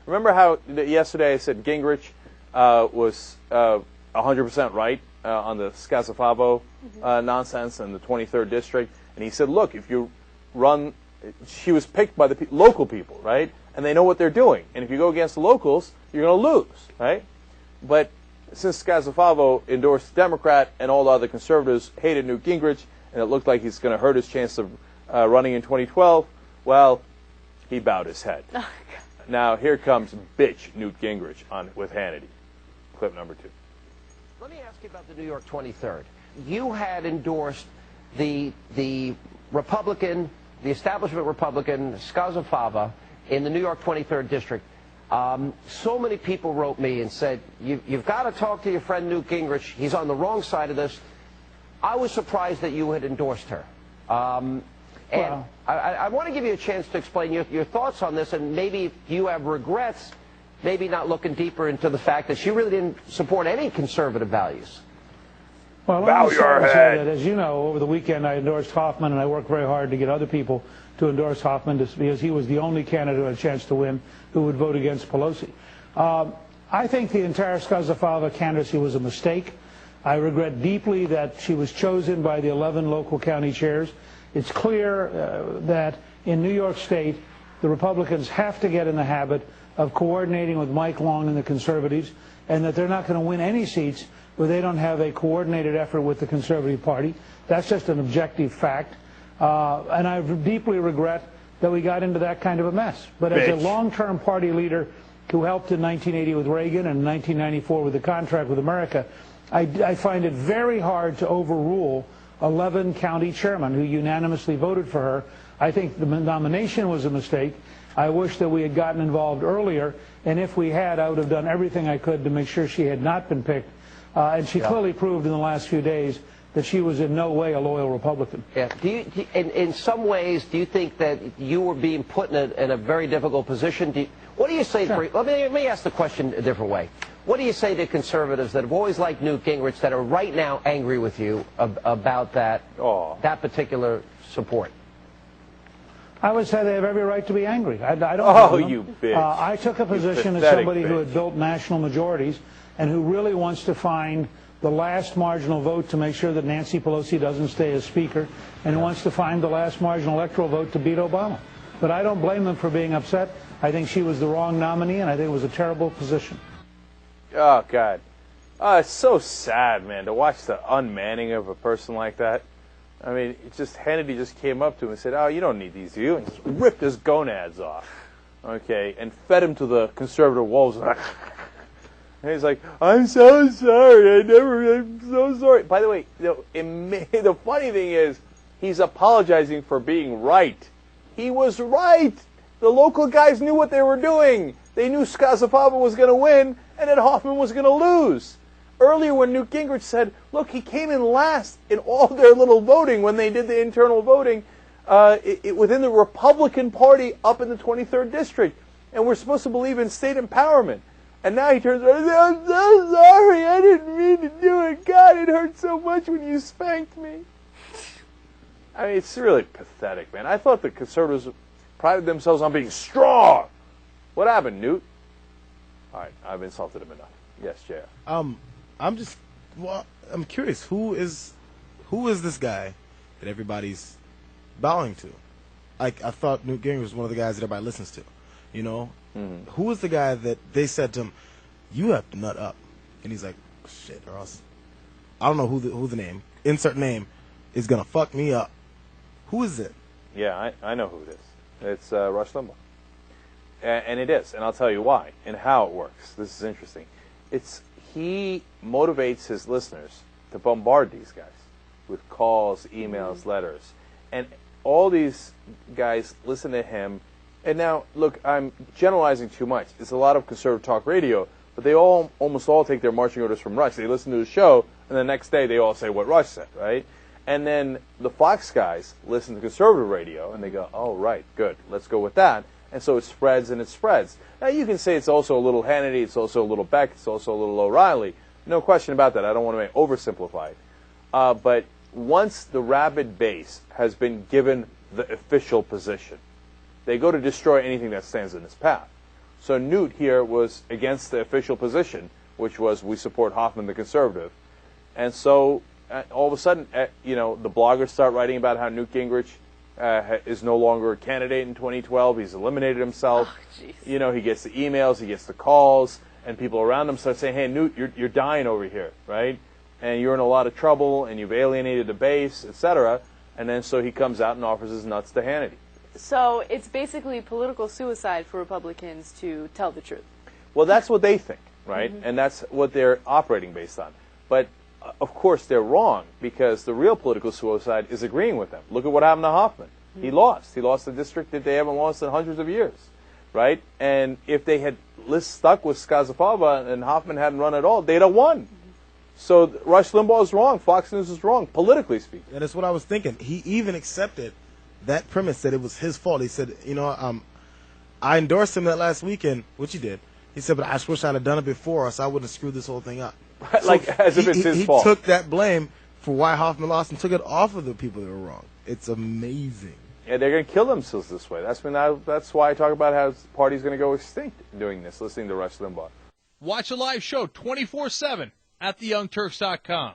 Remember how yesterday I said Gingrich was 100% right on the Scazafavo nonsense in the 23rd district, and he said, look, if you run, she was picked by the local people, right, and they know what they're doing, and if you go against the locals, you're going to lose, right? But since Scazafavo endorsed Democrat and all the other conservatives hated Newt Gingrich, and it looked like he's going to hurt his chance of running in 2012, well, he bowed his head. Oh, now here comes bitch Newt Gingrich with Hannity. Clip number 2. Let me ask you about the New York 23rd. You had endorsed the Republican, the establishment Republican, Scazafava, in the New York 23rd district. So many people wrote me and said, you've got to talk to your friend Newt Gingrich. He's on the wrong side of this. I was surprised that you had endorsed her. And I want to give you a chance to explain your thoughts on this, and maybe if you have regrets, maybe not looking deeper into the fact that she really didn't support any conservative values. Well, let me start and say that, as you know, over the weekend I endorsed Hoffman, and I worked very hard to get other people to endorse Hoffman because he was the only candidate who had a chance to win who would vote against Pelosi. I think the entire Scazafava candidacy was a mistake. I regret deeply that she was chosen by the 11 local county chairs. It's clear that in New York State, the Republicans have to get in the habit of coordinating with Mike Long and the conservatives, and that they're not going to win any seats where they don't have a coordinated effort with the Conservative Party. That's just an objective fact. And I deeply regret that we got into that kind of a mess. But as a long-term party leader who helped in 1980 with Reagan and in 1994 with the contract with America, I find it very hard to overrule 11 county chairmen who unanimously voted for her. I think the nomination was a mistake. I wish that we had gotten involved earlier, and if we had, I would have done everything I could to make sure she had not been picked. And she clearly proved in the last few days that she was in no way a loyal Republican. Yeah. In some ways, do you think that you were being put in a very difficult position? What do you say? Sure. Let me ask the question a different way. What do you say to conservatives that have always liked Newt Gingrich that are right now angry with you about that particular support? I would say they have every right to be angry. I don't. Oh, you bitch! I took a position as somebody who had built national majorities and who really wants to find the last marginal vote to make sure that Nancy Pelosi doesn't stay as Speaker, and who wants to find the last marginal electoral vote to beat Obama. But I don't blame them for being upset. I think she was the wrong nominee, and I think it was a terrible position. Oh, God. It's so sad, man, to watch the unmanning of a person like that. I mean, Hannity just came up to him and said, oh, you don't need these, do you? And just ripped his gonads off, okay, and fed him to the conservative wolves. And he's like, I'm so sorry. I'm so sorry. By the way, the funny thing is, he's apologizing for being right. He was right. The local guys knew what they were doing. They knew Scazafava was going to win and that Hoffman was going to lose. Earlier when Newt Gingrich said, look, he came in last in all their little voting when they did the internal voting within the Republican Party up in the 23rd District. And we're supposed to believe in state empowerment. And now he turns around and says, I'm so sorry. I didn't mean to do it. God, it hurt so much when you spanked me. I mean, it's really pathetic, man. I thought the conservatives prided themselves on being strong. What happened, Newt? All right, I've insulted him enough. Yes, JR. I'm curious. Who is this guy that everybody's bowing to? I thought Newt Gingrich was one of the guys that everybody listens to. You know, who is the guy that they said to him, "You have to nut up," and he's like, "Shit," or else I don't know who the name, insert name, is gonna fuck me up. Who is it? Yeah, I know who it is. It's Rush Limbaugh, and it is, and I'll tell you why and how it works. This is interesting. He motivates his listeners to bombard these guys with calls, emails, letters, and all these guys listen to him. And now, look, I'm generalizing too much. It's a lot of conservative talk radio, but they almost all take their marching orders from Rush. They listen to the show, and the next day they all say what Rush said, right? And then the Fox guys listen to conservative radio, and they go, oh, right, good, let's go with that. And so it spreads and it spreads. Now, you can say it's also a little Hannity, it's also a little Beck, it's also a little O'Reilly. No question about that. I don't want to oversimplify it. But once the rabid base has been given the official position, they go to destroy anything that stands in its path. So Newt here was against the official position, which was we support Hoffman, the conservative. And so all of a sudden, the bloggers start writing about how Newt Gingrich is no longer a candidate in 2012. He's eliminated himself. Oh, he gets the emails, he gets the calls, and people around him start saying, hey, Newt, you're dying over here, right? And you're in a lot of trouble, and you've alienated the base, etc. And then so he comes out and offers his nuts to Hannity. So it's basically political suicide for Republicans to tell the truth. Well, that's what they think, right? Mm-hmm. And that's what they're operating based on. But, of course, they're wrong, because the real political suicide is agreeing with them. Look at what happened to Hoffman. Mm-hmm. He lost. He lost a district that they haven't lost in hundreds of years, right? And if they had stuck with Skazafava and Hoffman hadn't run at all, they'd have won. Mm-hmm. So Rush Limbaugh is wrong. Fox News is wrong, politically speaking. And that's what I was thinking. He even accepted that premise that it was his fault. He said, I endorsed him that last weekend, which he did. He said, but I just wish I'd have done it before, or so I wouldn't have screwed this whole thing up. Like, as if it's his fault. He took that blame for why Hoffman lost and took it off of the people that were wrong. It's amazing. Yeah, they're going to kill themselves this way. That's why I talk about how the party's going to go extinct doing this, listening to Rush Limbaugh. Watch a live show 24/7 at theyoungturks.com.